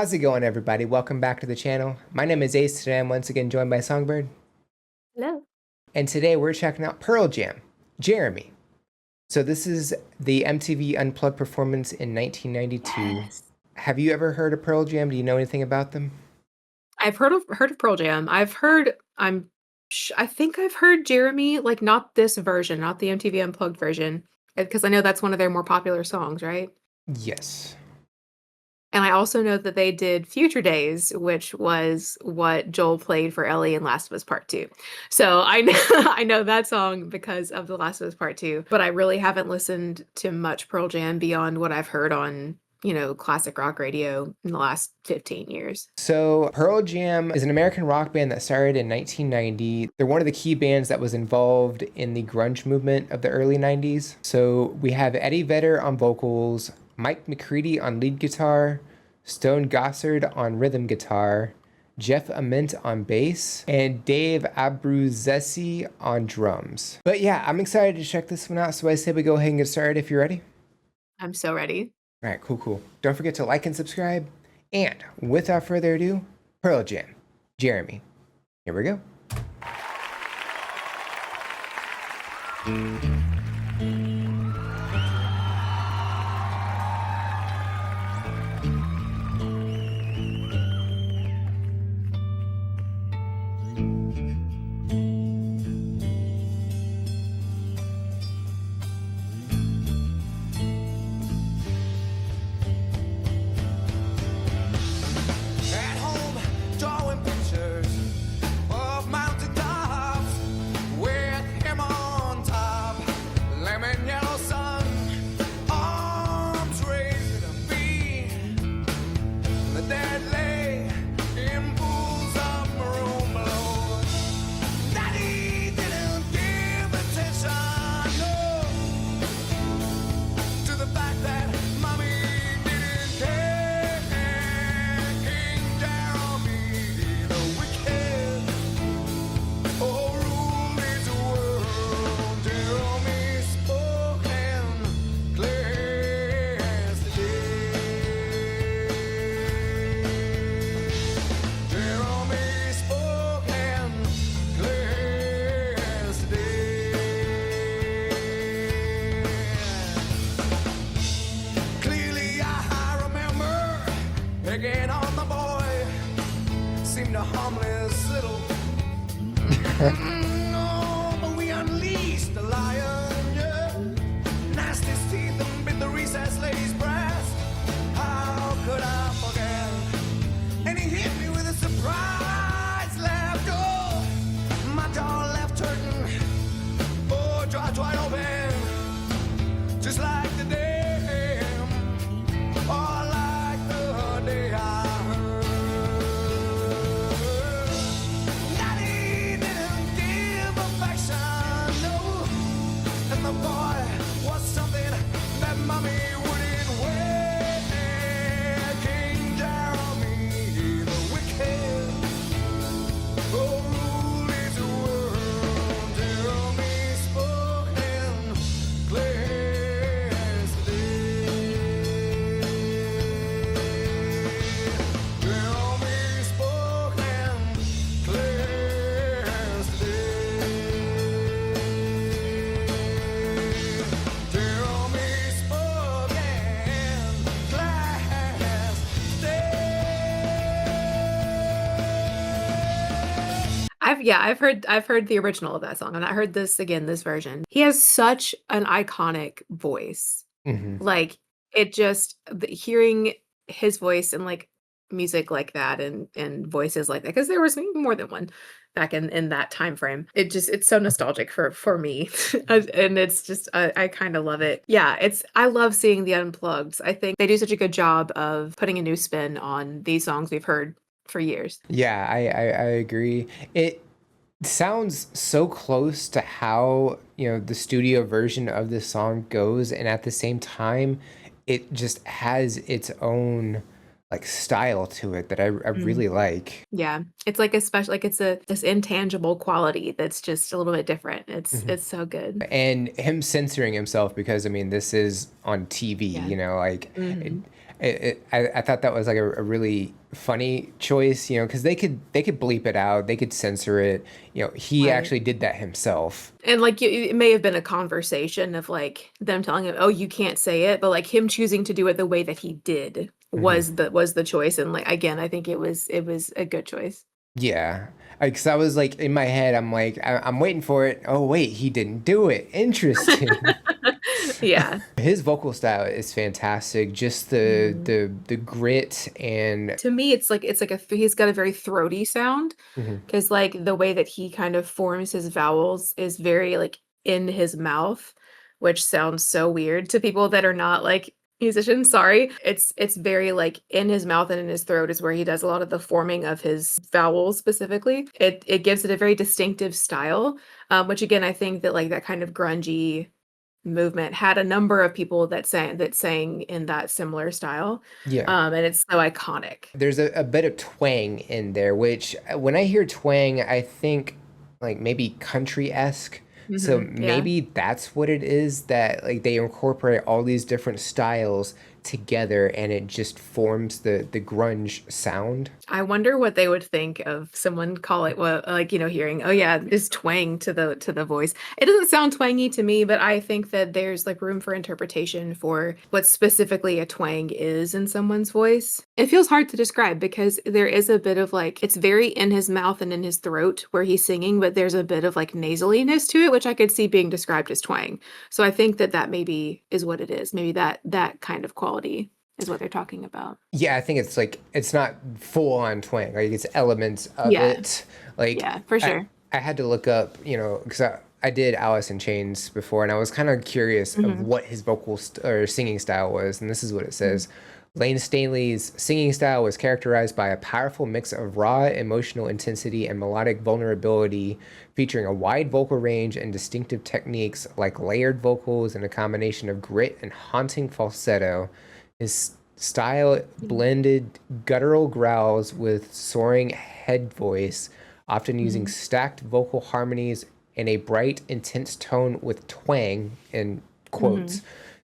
How's it going, everybody? Welcome back to the channel. My name is Ace. Today I'm once again joined by Songbird. Hello. And today we're checking out Pearl Jam, Jeremy. So this is the MTV Unplugged performance in 1992. Yes. Have you ever heard of Pearl Jam? Do you know anything about them? I've heard of Pearl Jam. I think I've heard Jeremy, like not this version, not the MTV Unplugged version, because I know that's one of their more popular songs, right? Yes. And I also know that they did Future Days, which was what Joel played for Ellie in Last of Us Part 2. So I know I know that song because of The Last of Us Part 2, but I really haven't listened to much Pearl Jam beyond what I've heard on, classic rock radio in the last 15 years. So Pearl Jam is an American rock band that started in 1990. They're one of the key bands that was involved in the grunge movement of the early 90s. So we have Eddie Vedder on vocals, Mike McCready on lead guitar, Stone Gossard on rhythm guitar, Jeff Ament on bass, and Dave Abruzzese on drums. But yeah, I'm excited to check this one out, so I say we go ahead and get started if you're ready. I'm so ready. All right, cool. Don't forget to like and subscribe. And without further ado, Pearl Jam, Jeremy. Here we go. At home, drawing pictures of mountain tops with him on top. Lemon yellow sun, arms raised to be. The dead lay in pools of maroon below. Daddy didn't give attention, no, to the fact that mommy didn't care. King Jeremy the wicked, oh, ruled his world. Jeremy spoke and cleansed the day. Jeremy spoke and cleansed the day. Clearly I remember picking on the boy. Seemed a harmless little. No, but we unleashed the lion, yeah. Gnashed his teeth and bit the recess lady's breast. How could I forget? And he hit me with a surprise left. Oh, my jaw left hurting. Oh, jaw wide open. Just like the day, or like the day I heard. Daddy didn't give affection, no, and the boy was something that mommy wouldn't wear. King Jeremy the wicked, oh, ruled his world. Jeremy spoke and cleansed the day. Jeremy spoke and cleansed the day. Jeremy spoke and cleansed the day. I've heard the original of that song, and I heard this version. He has such an iconic voice. hmm Like hearing his voice and like music like that and voices like that, because there was maybe more than one back in that time frame. It's so nostalgic for me. And it's just I kind of love it. Yeah, I love seeing the Unplugged. I think they do such a good job of putting a new spin on these songs we've heard for years. Yeah, I agree. It sounds so close to how, the studio version of this song goes, and at the same time, it just has its own like style to it that I Mhm. really like. Yeah, it's like it's this intangible quality that's just a little bit different. Mhm. It's so good. And him censoring himself because I mean this is on TV, Yeah. like Mhm. I thought that was like a really funny choice, you know, because they could bleep it out, they could censor it. You know, he Right. actually did that himself. And like it may have been a conversation of like them telling him, "Oh, you can't say it," but like him choosing to do it the way that he did Hmm. was the choice. And like again, I think it was a good choice. Yeah, because I was like in my head, I'm like, I'm waiting for it. Oh wait, he didn't do it. Interesting. Yeah. His vocal style is fantastic. Just the Mhm. the grit and To me, it's like he's got a very throaty sound mhm. because like the way that he kind of forms his vowels is very like in his mouth, which sounds so weird to people that are not like musicians. Sorry. It's very like in his mouth and in his throat is where he does a lot of the forming of his vowels specifically. It gives it a very distinctive style, which again I think that like that kind of grungy movement had a number of people that sang in that similar style, Yeah. and it's so iconic. There's a bit of twang in there, which when I hear twang, I think like maybe country-esque. So Mhm, yeah. maybe that's what it is that like they incorporate all these different styles together and it just forms the grunge sound. I wonder what they would think of someone call it what like, hearing, "Oh, yeah, this twang to the voice." It doesn't sound twangy to me, but I think that there's, like, room for interpretation for what specifically a twang is in someone's voice. It feels hard to describe because there is a bit of, like it's very in his mouth and in his throat where he's singing, but there's a bit of, like, nasaliness to it, which I could see being described as twang. So I think that that maybe is what it is. Maybe that kind of quality is what they're talking about. Yeah, I think it's like it's not full on twang. Like it's elements of Yeah. it. Like Yeah, for I sure. I had to look up, you know, because I did Alice in Chains before, and I was kind of curious of Mhm. what his or singing style was, and this is what it Mhm. says. Lane Stanley's singing style was characterized by a powerful mix of raw emotional intensity and melodic vulnerability, featuring a wide vocal range and distinctive techniques like layered vocals and a combination of grit and haunting falsetto. His style Mhm. blended guttural growls with soaring head voice, often using Mhm. stacked vocal harmonies and a bright, intense tone with twang in quotes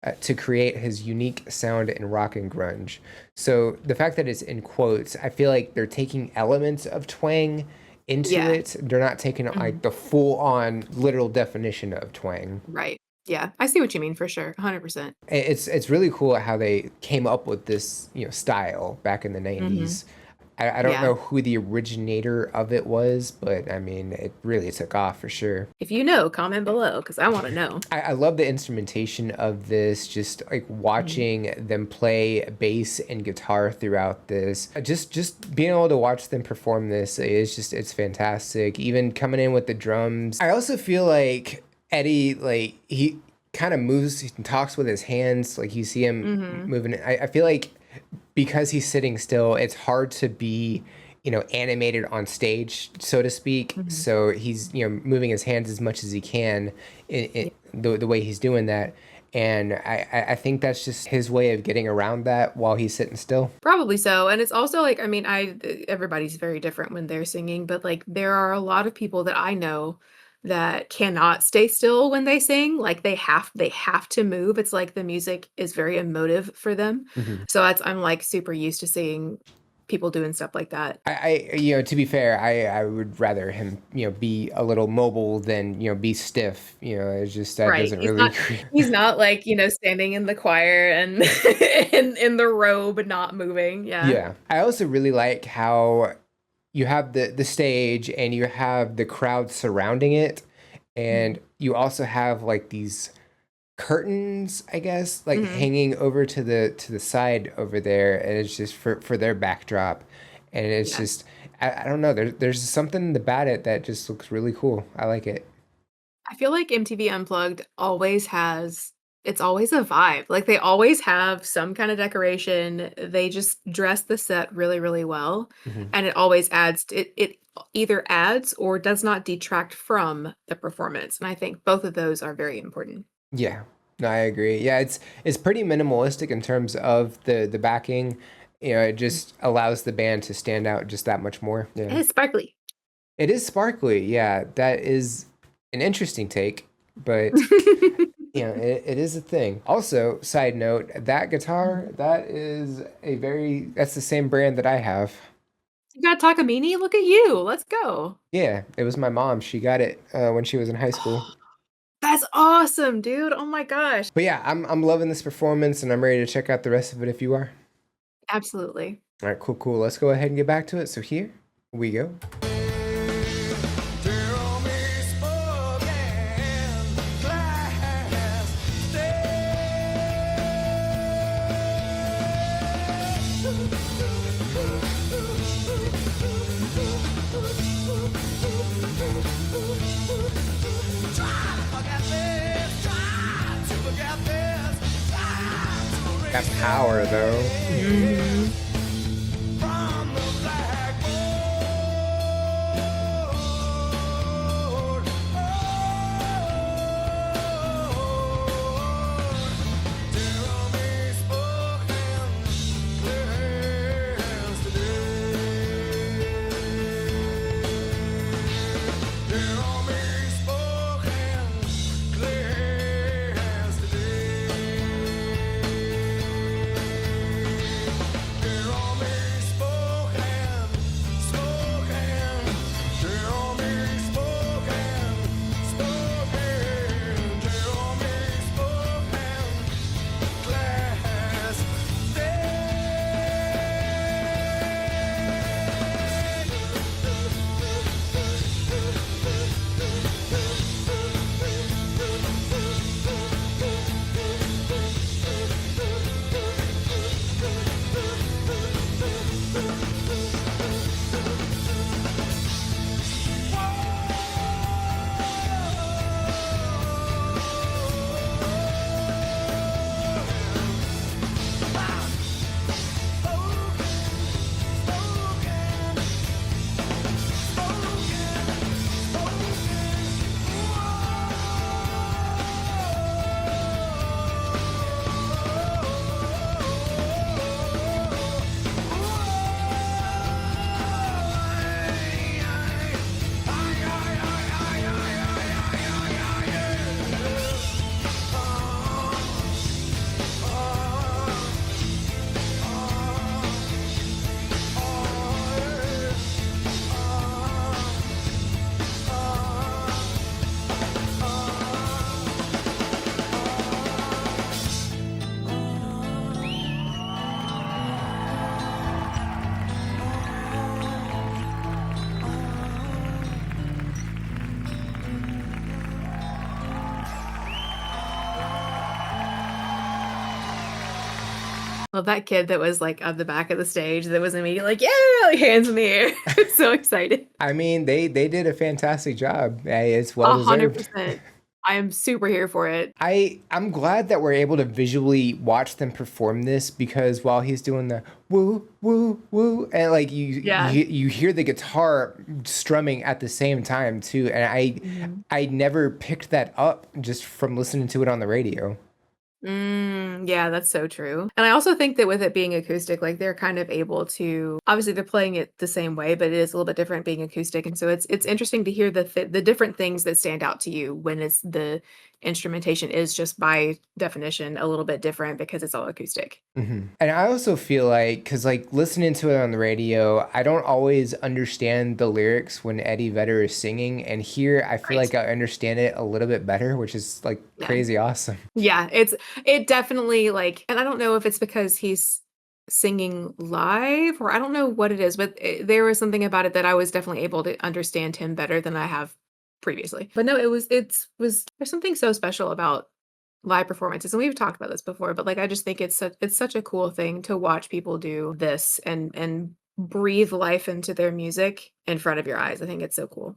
Mhm. to create his unique sound in rock and grunge. So the fact that it's in quotes, I feel like they're taking elements of twang into Yeah. it. They're not taking like Mhm. the full on literal definition of twang. Right. Yeah. I see what you mean for sure. 100%. It's really cool how they came up with this, you know, style back in the Mhm. 90s. I don't Yeah. know who the originator of it was, but I mean, it really took off for sure. If you know, comment below because I want to know. I love the instrumentation of this, just like Mhm. watching them play bass and guitar throughout this. Just being able to watch them perform this is just it's fantastic. Even coming in with the drums. I also feel like Eddie, like he kind of moves and talks with his hands, like you see him Mhm. moving. I feel like because he's sitting still, it's hard to be, you know, animated on stage, so to speak. Mhm. So he's, you know, moving his hands as much as he can Yeah. the way he's doing that. And I think that's just his way of getting around that while he's sitting still. Probably so. And it's also like, I mean, everybody's very different when they're singing, but like there are a lot of people that I know that cannot stay still when they sing. Like they have to move. It's like the music is very emotive for them. Mhm. So I'm like super used to seeing people doing stuff like that. You know, to be fair, I would rather him, you know, be a little mobile than, you know, be stiff. You know, it's just that Right. doesn't He's really. not he's not like, standing in the choir and in the robe not moving. Yeah. Yeah. I also really like how you have the stage and you have the crowd surrounding it, and Mhm. you also have like these curtains, I guess, like Mhm. hanging over to the side over there, and it's just for their backdrop, and it's Yeah. just I don't know. There's something about it that just looks really cool. I like it. I feel like MTV Unplugged always has it's always a vibe. Like they always have some kind of decoration. They just dress the set really, really well. Hmm. And it always it either adds or does not detract from the performance. And I think both of those are very important. Yeah, no, I agree. Yeah, it's pretty minimalistic in terms of the backing. You know, it Mm. just allows the band to stand out just that much more. And Yeah. it's sparkly. It is sparkly. Yeah, that is an interesting take. but it is a thing. Also, side note, that guitar, that's the same brand that I have. You got Takamine? Look at you. Let's go. Yeah, it was my mom. She got it when she was in high school. That's awesome, dude. Oh my gosh. But yeah, I'm loving this performance, and I'm ready to check out the rest of it if you are. Absolutely. All right, cool. Let's go ahead and get back to it. So here we go. Tell me spoken glass That power, though. from the blackboard. Tell me spoken glass today. Tell me spoken glass today. Tell me spoken, spoken. Tell me spoken, spoken. Tell me spoken glass Well, that kid that was like on the back of the stage that was immediately like, yeah, like hands in the air. So excited. I mean, they did a fantastic job. Hey, it's well deserved. 100%. I am super here for it. I'm glad that we're able to visually watch them perform this because while he's doing the woo woo woo and like Yeah. you hear the guitar strumming at the same time too, and I never picked that up just from listening to it on the radio. Yeah, that's so true. And I also think that with it being acoustic, like they're kind of able to obviously they're playing it the same way, but it is a little bit different being acoustic. And so it's interesting to hear the different things that stand out to you when it's the instrumentation is just by definition a little bit different because it's all acoustic. And I also feel like, because like listening to it on the radio, I don't always understand the lyrics when Eddie Vedder is singing. And here I feel Right. like I understand it a little bit better, which is like Yeah. crazy awesome. Yeah, it definitely like, and I don't know if it's because he's singing live or I don't know what it is, but there was something about it that I was definitely able to understand him better than I have previously. But no, there's something so special about live performances, and we've talked about this before, but like I just think it's such a cool thing to watch people do this and breathe life into their music in front of your eyes. I think it's so cool.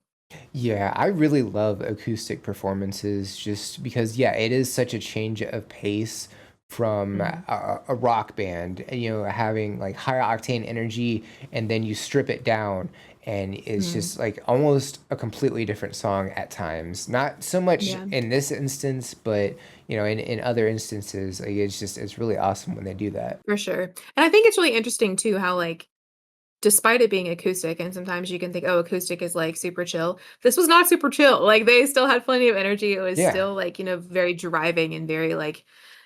Yeah, I really love acoustic performances just because, yeah, it is such a change of pace from Mhm. a rock band, having like high octane energy, and then you strip it down, and it's Mhm. just like almost a completely different song at times. Not so much Yeah. in this instance, but in other instances, like it's really awesome when they do that. For sure. And I think it's really interesting too how like despite it being acoustic, and sometimes you can think, oh, acoustic is like super chill. This was not super chill. Like they still had plenty of energy. It was Yeah. still like, very driving and very like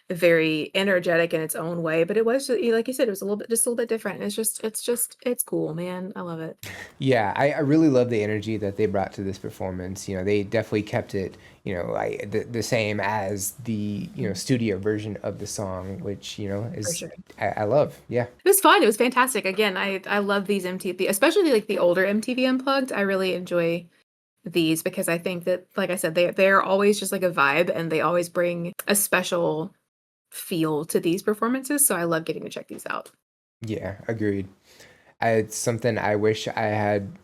very energetic in its own way. But it was like you said, it was just a little bit different. It's cool, man. I love it. Yeah, I really love the energy that they brought to this performance. They definitely kept it, the same as the, studio version of the song, which, For is, sure. I love. Yeah. It was fun. It was fantastic. Again, I love these MTV, especially like the older MTV Unplugged. I really enjoy these because I think that, like I said, they're always just like a vibe, and they always bring a special feel to these performances. So I love getting to check these out. Yeah, agreed. It's something I wish I had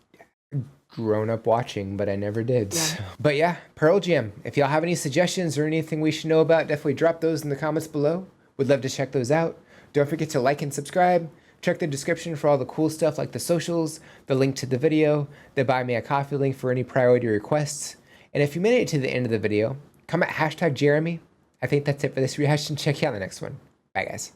grown up watching, but I never did. Yeah. So. But yeah, Pearl Jam. If y'all have any suggestions or anything we should know about, definitely drop those in the comments below. Would love to check those out. Don't forget to like and subscribe. Check the description for all the cool stuff like the socials, the link to the video, the buy me a coffee link for any priority requests. And if you made it to the end of the video, comment #Jeremy. I think that's it for this reaction. Check you out in the next one. Bye guys.